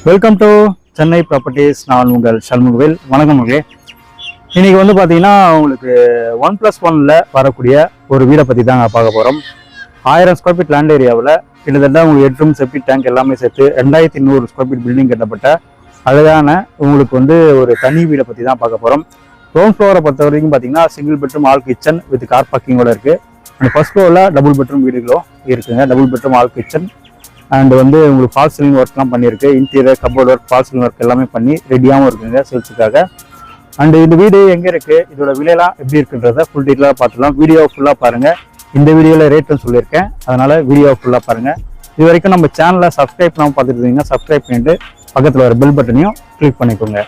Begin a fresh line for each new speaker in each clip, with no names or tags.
Welcome to Chennai properties. நான் உங்கள் சண்முகவேல். வணக்கம் மக்களே. இன்னைக்கு வந்து பார்த்தீங்கன்னா உங்களுக்கு 1+1 வரக்கூடிய ஒரு வீடை பற்றி தாங்க பார்க்க போகிறோம். 1000 ஸ்கொயர் ஃபீட் லேண்ட் ஏரியாவில் கிட்டத்தட்ட உங்களுக்கு 8 ரூம் செப்டிக் டேங்க் எல்லாமே சேர்த்து 2200 ஸ்கொயர் ஃபீட் பில்டிங் கட்டப்பட்ட அழகான உங்களுக்கு வந்து ஒரு தனி வீடை பற்றி தான் பார்க்க போகிறோம். கிரவுண்ட் ஃப்ளோரை பொறுத்த வரைக்கும் பார்த்தீங்கன்னா single bedroom hall kitchen with car பார்க்கிங்கோட இருக்குது. அண்ட் ஃபர்ஸ்ட் ஃப்ளோரில் டபுள் பெட்ரூம் வீடுகளும் இருக்குங்க. Double bedroom hall kitchen and வந்து உங்களுக்கு ஃபால் சீலிங் ஒர்க்லாம் பண்ணியிருக்கு. Interior cupboard work false ceiling work எல்லாமே பண்ணி ரெடியாகவும் இருக்குங்க சேல்ஸுக்காக. அண்ட் இந்த வீடு எங்கே இருக்குது, இதோட விலையெல்லாம் எப்படி இருக்குன்றத ஃபுல் டீட்டெயிலாக பார்த்துலாம். வீடியோ ஃபுல்லாக பாருங்கள். இந்த வீடியோவில் ரேட்டும் சொல்லியிருக்கேன், அதனால் வீடியோ ஃபுல்லாக பாருங்கள். இது வரைக்கும் நம்ம சேனலை சப்ஸ்கிரைப் பண்ணாமல் பார்த்துட்டு இருந்தீங்கன்னா சப்ஸ்கிரைப் பண்ணிட்டு பக்கத்தில் வர பெல் பட்டனையும் கிளிக் பண்ணிக்கோங்க.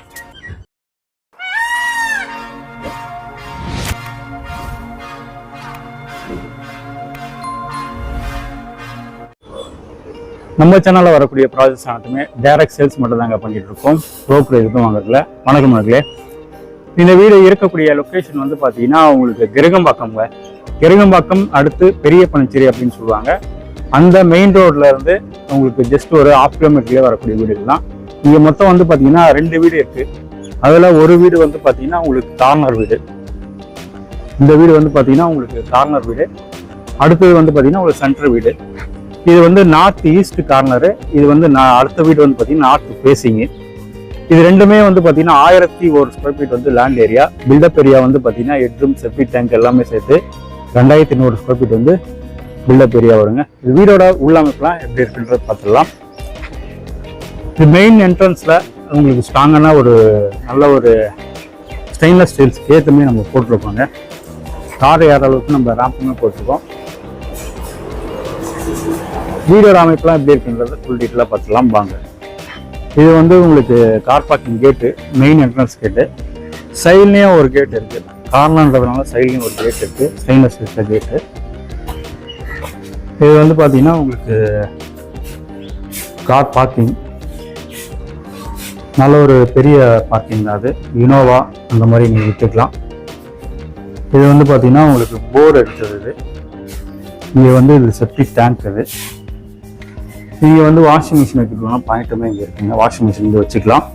நம்ம சேனலில் வரக்கூடிய ப்ராஜெக்ட்ஸ் அனைத்துமே டைரக்ட் சேல்ஸ் மட்டும் தாங்க பண்ணிட்டு இருக்கோம். ப்ரோக்கர் எதுவும் வாங்குறதுல. வணக்கம் மக்களே. இந்த வீடு இருக்கக்கூடிய லொக்கேஷன் வந்து பார்த்தீங்கன்னா உங்களுக்கு கிரகம்பாக்கம்ங்க. கிரகம்பாக்கம் அடுத்து பெரிய பனச்சேரி அப்படின்னு சொல்லுவாங்க. அந்த மெயின் ரோட்ல இருந்து உங்களுக்கு ஜஸ்ட் ஒரு 1/2 கிலோமீட்டர்லேயே வரக்கூடிய வீடுகள் தான். இங்கே மொத்தம் வந்து பார்த்தீங்கன்னா 2 வீடு இருக்கு. அதில் ஒரு வீடு வந்து பார்த்தீங்கன்னா உங்களுக்கு கார்னர் வீடு. இந்த வீடு வந்து பார்த்தீங்கன்னா உங்களுக்கு கார்னர் வீடு. அடுத்தது வந்து பார்த்தீங்கன்னா ஒரு சென்டர் வீடு. இது வந்து நார்த் ஈஸ்ட் கார்னரு. இது வந்து அடுத்த வீடு வந்து பார்த்தீங்கன்னா நார்த் ஃபேஸிங்கு. இது ரெண்டுமே வந்து பார்த்தீங்கன்னா 1001 ஸ்கொயர் ஃபீட் வந்து லேண்ட் ஏரியா. பில்டப் ஏரியா வந்து பார்த்தீங்கன்னா 8 ரூம் செப்டிக் டேங்க் எல்லாமே சேர்த்து 2200 ஸ்கொயர் ஃபீட் வந்து பில்டப் ஏரியா வருங்க. இது வீடோட உள்ளமைப்புலாம் எப்படி இருக்குன்றது பார்த்துடலாம். இது மெயின் என்ட்ரன்ஸில் உங்களுக்கு ஸ்ட்ராங்கான ஒரு நல்ல ஒரு ஸ்டெயின்லெஸ் ஸ்டீல்ஸ் ஏற்றுமே நம்ம போட்டிருக்கோங்க. கார் ஏற அளவுக்கு நம்ம ரேம்புமே போட்டிருக்கோம். வீடோட அமைப்புலாம் எப்படி இருக்குன்றத ஃபுல் டீட்டெயிலாக பார்த்துலாம் வாங்க. இது வந்து உங்களுக்கு கார் பார்க்கிங் கேட்டு, மெயின் என்ட்ரன்ஸ் கேட்டு. சைட்லேயும் ஒரு கேட் இருக்குது. கார்னர்ன்றதுனால சைட்லேயும் ஒரு கேட் இருக்குது. ஸ்டெயின்லெஸ் ஸ்டீல் கேட்டு. இது வந்து பார்த்தீங்கன்னா உங்களுக்கு கார் பார்க்கிங் நல்ல ஒரு பெரிய பார்க்கிங் தான். அது இனோவா அந்த மாதிரி நீங்கள் விட்டுக்கலாம். இது வந்து பார்த்தீங்கன்னா உங்களுக்கு போர் எடுத்தது. இது இங்கே வந்து இது செப்டிக் டேங்க். இது இங்கே வந்து வாஷிங் மிஷின் வைக்கலாம். பாயிண்ட்டுமே இங்கே இருக்குங்க. வாஷிங் மிஷின் இங்கே வச்சுக்கலாம்.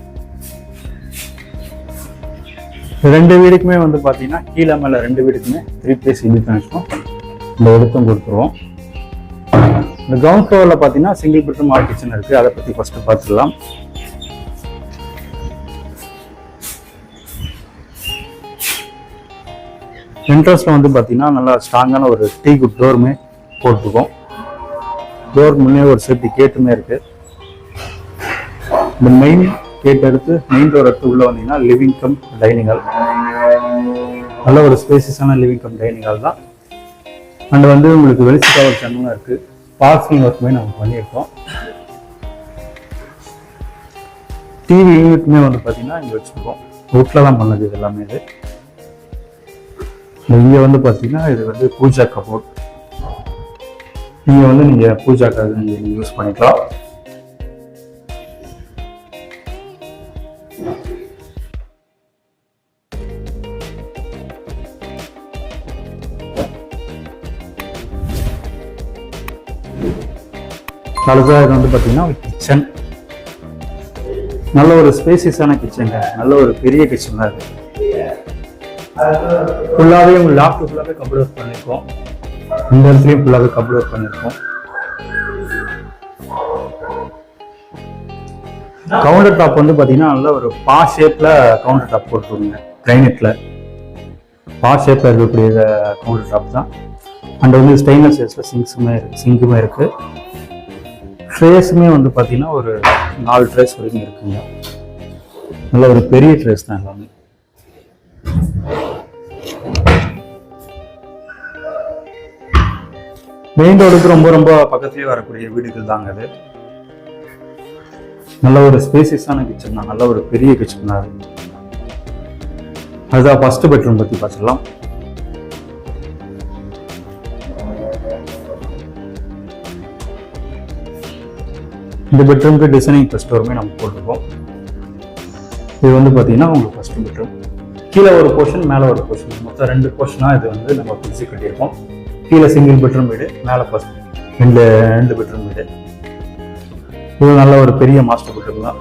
2 வீடுக்குமே வந்து பார்த்தீங்கன்னா கீழே மேலே 2 வீடுக்குமே 3 பேஸ் இது கனெக்ஷனும் இந்த எடுத்தும் கொடுத்துருவோம். இந்த கிரவுண்ட் ஃப்ளோரில் பார்த்தீங்கன்னா சிங்கிள் பெட்ரூம் ஆல் கிச்சன் இருக்குது. அதை பற்றி ஃபஸ்ட்டு பார்த்துடலாம். என்ட்ரன்ஸில் வந்து பார்த்தீங்கன்னா நல்லா ஸ்ட்ராங்கான ஒரு டீ குட் டோருமே போட்டுருக்கோம். டோர் முன்னே ஒரு சேஃப்டி கேட்டுமே இருக்கு. இந்த மெயின் கேட் எடுத்து மெயின் டோர் எடுத்து உள்ள வந்தீங்கன்னா லிவிங் கம் டைனிங் ஹால். நல்ல ஒரு ஸ்பேசியஸான லிவிங் கம் டைனிங் ஹால் தான். அண்ட் வந்து உங்களுக்கு வெளிச்ச கவர் சன்னமும் இருக்கு. பார்க்கிங் ஒர்க்குமே நம்ம பண்ணியிருக்கோம். டிவி யூனிட்டுமே வந்து பார்த்தீங்கன்னா இங்கே வச்சுருக்கோம். வுட்ல தான் பண்ணது இது எல்லாமே. இது இங்கே வந்து பார்த்தீங்கன்னா இது வந்து பூஜா கபோர்ட். இங்கே வந்து நீங்கள் பூஜாக்காக நீங்கள் யூஸ் பண்ணிக்கலாம். அடுத்ததாக இது வந்து பார்த்தீங்கன்னா கிச்சன். நல்ல ஒரு ஸ்பேசியஸான கிச்சன். நல்ல ஒரு பெரிய கிச்சன் தான் இது. ஃபுல்லாகவே உங்களுக்கு லாஃப்ட் ஃபுல்லாகவே கபோர்ட் ஒர்க் பண்ணியிருக்கோம். இந்த இடத்துலையும் ஃபுல்லாகவே கபோர்ட் ஒர்க் பண்ணியிருக்கோம். கவுண்டர் டாப் வந்து பார்த்தீங்கன்னா நல்ல ஒரு பா ஷேப்பில் கவுண்டர் டாப் போட்டுருங்க. கிரைனெட்டில் பா ஷேப்பில் இருக்கக்கூடிய கவுண்டர் டாப் தான். அண்ட் வந்து ஸ்டெயின்லெஸ் ஸ்டீல்ஸில் சிங்குமே இருக்குது. ட்ரேஸுமே வந்து பார்த்தீங்கன்னா ஒரு 4 ட்ரேஸ் வரைக்கும் இருக்குங்க. நல்ல ஒரு பெரிய ட்ரேஸ் தான் எல்லாமே. மெயின் ரோடுக்கு ரொம்ப ரொம்ப பக்கத்துலேயே வரக்கூடிய வீடுகள் தாங்க அது. நல்ல ஒரு ஸ்பேசியஸான கிச்சன் தான். நல்ல ஒரு பெரிய கிச்சன் தான் அது. அதுதான் ஃபர்ஸ்ட் பெட்ரூம் பற்றி பார்த்துக்கலாம். இந்த பெட்ரூமுக்கு டிசைனிங் ஃபர்ஸ்ட் டோருமே நம்ம போட்டிருக்கோம். இது வந்து பார்த்தீங்கன்னா உங்களுக்கு ஃபர்ஸ்ட் பெட்ரூம். கீழே ஒரு போர்ஷன், மேலே ஒரு போர்ஷன், மொத்தம் 2 போர்ஷனாக இது வந்து நம்ம பிரிச்சு கட்டியிருக்கோம். கீழே சிங்கிள் பெட்ரூம் வீடு, மேலே ஃபர்ஸ்ட் ரெண்டு பெட்ரூம் வீடு. இது நல்ல ஒரு பெரிய மாஸ்டர் பெட்ரூம் தான்.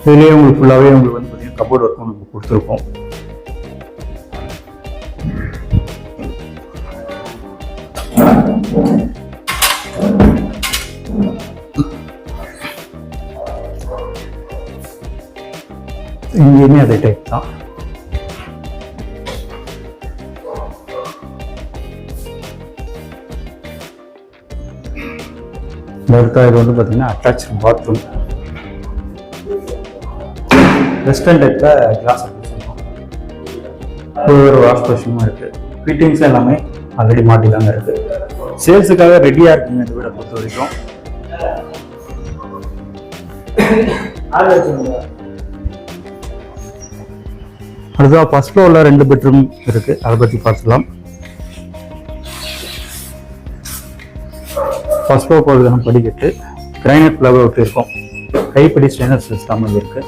இதுலேயே உங்களுக்கு ஃபுல்லாகவே உங்களுக்கு வந்து பார்த்தீங்கன்னா கபோர்ட் ஒர்க்கும் உங்களுக்கு கொடுத்துருக்கோம். இங்கேயுமே அதே டைப் தான். இது வந்து பார்த்தீங்கன்னா அட்டாச் பாத்ரூம். வெஸ்டர்ன் டைப்பில் கிளாஸ் வச்சுருக்கோம். ஒரு வாஷ் பேஷனும் இருக்குது. ஃபிட்டிங்ஸ் எல்லாமே ஆல்ரெடி மாட்டி தாங்க இருக்குது. சேல்ஸுக்காக ரெடியாக இருக்குங்க இந்த வீடை பொறுத்த வரைக்கும். அடுத்ததாக ஃபர்ஸ்ட் ஃப்ளோரில் 2 பெட்ரூம் இருக்குது. அதை பற்றி பார்த்துக்கலாம். ஃபர்ஸ்ட் ஃப்ளோர் போகிறதுக்கான படிக்கட்டு கிரைனைட் ஃப்ளவர் ஒட்டி இருக்கும். கைப்படி ஸ்டெயின்லெஸ் ஸ்டீல் ஸ்டாமல் இருக்கு.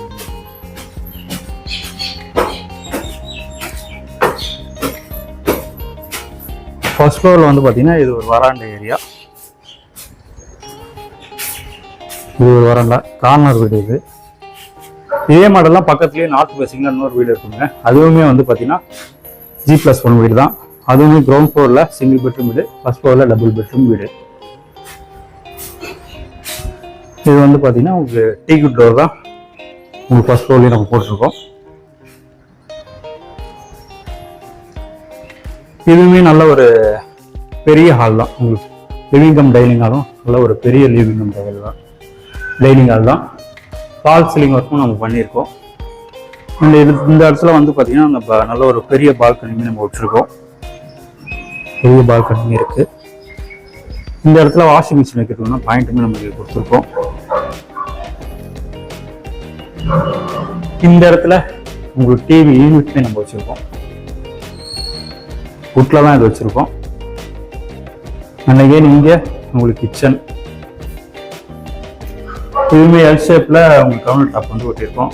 ஃபர்ஸ்ட் ஃப்ளோரில் வந்து பார்த்தீங்கன்னா இது ஒரு வராண்டா ஏரியா. இது ஒரு வராண்டா கார்னர் வீடு. இது இதே மாடல்லாம் பக்கத்துலேயே நார்த் ஃபேசிங்கில் இன்னொரு வீடு இருக்குங்க. அதுவுமே வந்து பார்த்தீங்கன்னா G+1 வீடு தான். அதுவுமே கிரவுண்ட் ஃப்ளோரில் சிங்கிள் பெட்ரூம் வீடு, ஃபர்ஸ்ட் ஃப்ளோரில் டபுள் பெட்ரூம் வீடு. இது வந்து பார்த்தீங்கன்னா உங்களுக்கு டீக்குட் டோர் தான் உங்களுக்கு ஃபர்ஸ்ட் ஃப்ளோர்லேயே நம்ம போட்டிருக்கோம். இதுவுமே நல்ல ஒரு பெரிய ஹால் தான். உங்களுக்கு லிவிங் கம் டைனிங் ஹாலும் நல்ல ஒரு பெரிய லிவிங் கம் டைனிங் ஹால் தான். ஃபால் சீலிங் ஒர்க்கும் நம்ம பண்ணியிருக்கோம். இந்த இடத்துல வந்து பார்த்தீங்கன்னா நம்ம நல்ல ஒரு பெரிய பால்கனியுமே நம்ம வச்சுருக்கோம். பெரிய பால்கனி இருக்குது. இந்த இடத்துல வாஷிங் மிஷின் வைக்கிறதுனா பாயிண்ட்டுமே நமக்கு கொடுத்துருக்கோம். இந்த இடத்துல உங்களுக்கு டிவி யூனிட்மே நம்ம வச்சுருக்கோம். வுட்டில் தான் இது வச்சுருக்கோம். அன்னைக்கே இங்கே உங்களுக்கு கிச்சன் இதுவுமே எல் ஷேப்பில் உங்களுக்கு கவுண்டர் டாப் வந்து ஒட்டியிருக்கோம்.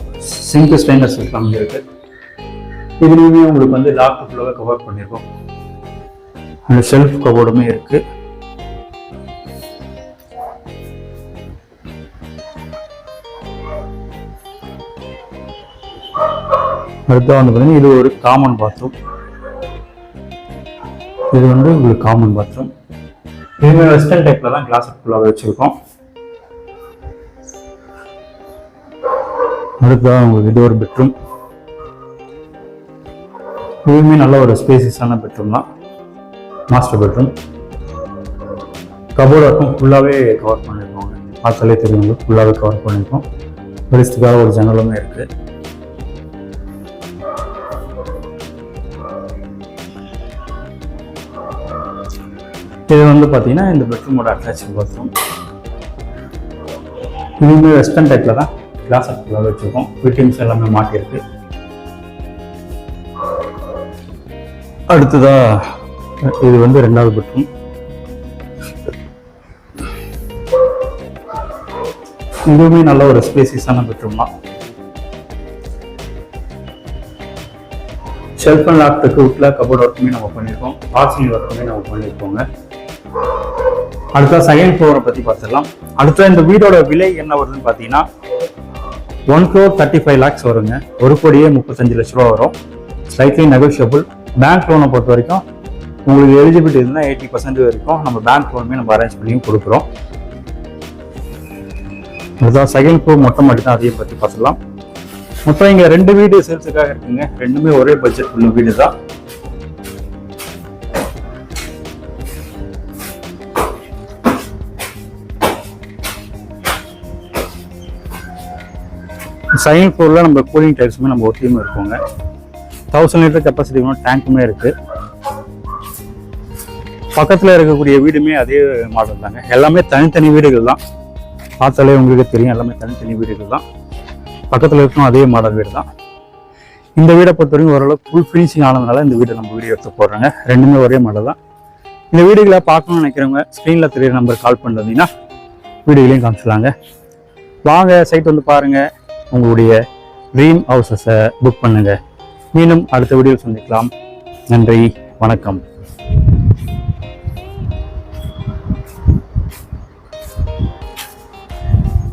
சிங்க் ஸ்டெயின்லெஸ் ஸ்டீல் கம்மி இருக்குது. இதுலேயுமே உங்களுக்கு வந்து லாக் ஃபுல்லாக கவர் பண்ணியிருக்கோம். அந்த ஷெல்ஃப் கபோர்டுமே இருக்குது. அடுத்த வந்து பார்த்தீங்கன்னா இது ஒரு காமன் பாத்ரூம். இது வந்து உங்களுக்கு காமன் பாத்ரூம். இதுவுமே வெஸ்டர்ன் டைப்பில் தான் கிளாஸ் ஃபுல்லாக வச்சுருக்கோம். அடுத்ததான் உங்களுக்கு இது ஒரு பெட்ரூம். இதுவுமே நல்ல ஒரு ஸ்பேசியஸான பெட்ரூம் தான். Master bedroom. கபோர்டு ஒர்க்கும் ஃபுல்லாகவே கவர் பண்ணியிருக்கோங்க. பார்த்தாலே தெரியும் ஃபுல்லாகவே கவர் பண்ணியிருக்கோம். வெளிச்சத்துக்காக ஒரு ஜன்னலுமே இருக்குது. இது வந்து பார்த்தீங்கன்னா இந்த பெட்ரூமோட அட்டாச் பாத்ரூம். இதுவுமே வெஸ்டர்ன் டைப்பில் தான் கிளாஸ் ஃபுல்லாக வச்சுருக்கோம். ஃபிட்டிங்ஸ் எல்லாமே மாட்டியிருக்கு. அடுத்ததா இது வந்து 2வது பெட்ரூம். இதுவுமே நல்ல ஒரு ஸ்பேசியஸான பெட்ரூம் தான். ஷெல்ஃப் அண்ட் லாக்டுக்கு வுட்டில் கபோர்ட் ஒர்க்குமே நம்ம பண்ணியிருக்கோம். வாஷிங் ஒர்க்குமே நம்ம பண்ணியிருக்கோங்க. அடுத்த செகண்ட் ஃப்ளோரை பற்றி பார்த்துடலாம். அடுத்த இந்த வீடோட விலை என்ன வருதுன்னு பார்த்தீங்கன்னா 1,35 lakhs வருங்க. 1,35,00,000 வரும். Slightly negotiable. பேங்க் லோனை பொறுத்த வரைக்கும் உங்களுக்கு எலிஜிபிலிட்டி இருந்தால் 80% வரைக்கும் நம்ம பேங்க் லோனுமே நம்ம அரேஞ்ச் பண்ணியும் கொடுக்குறோம். அதுதான் செகண்ட் ஃப்ளோர் மொட்டை மாடி தான். அதையும் பற்றி பார்த்துடலாம். மொத்தம் இங்கே 2 வீடு சேல்ஸுக்காக இருக்குங்க. 2மே ஒரே பட்ஜெட் உள்ள வீடு தான். செகண்ட் ஃப்ளோரில் நம்ம கூலிங் டைப்ஸுமே நம்ம ஒட்டியுமே இருக்கோங்க. 1000 லிட்டர் கெப்பாசிட்டி டேங்க்குமே இருக்குது. பக்கத்தில் இருக்கக்கூடிய வீடுமே அதே மாடல் தாங்க. எல்லாமே தனித்தனி வீடுகள் தான். பார்த்தாலே உங்களுக்கு தெரியும், எல்லாமே தனித்தனி வீடுகள் தான். பக்கத்தில் இருக்கும் அதே மாடல் வீடு தான். இந்த வீடை பொறுத்த வரைக்கும் ஓரளவுக்கு ஃபுல் ஃபினிஷிங் ஆனதுனால இந்த வீடை நம்ம வீடியோ எடுத்து போடுறாங்க. 2மே ஒரே மாடல் தான். இந்த வீடுகளை பார்க்கணும்னு நினைக்கிறவங்க ஸ்க்ரீனில் தெரிய நம்பர் கால் பண்ணிருந்தீங்கன்னா வீடுகளையும் காமிச்சிடலாங்க. வாங்க சைட் வந்து பாருங்கள். உங்களுடைய ட்ரீம் ஹவுசஸை புக் பண்ணுங்கள். மீண்டும் அடுத்த வீடியோ சந்திக்கலாம். நன்றி, வணக்கம்.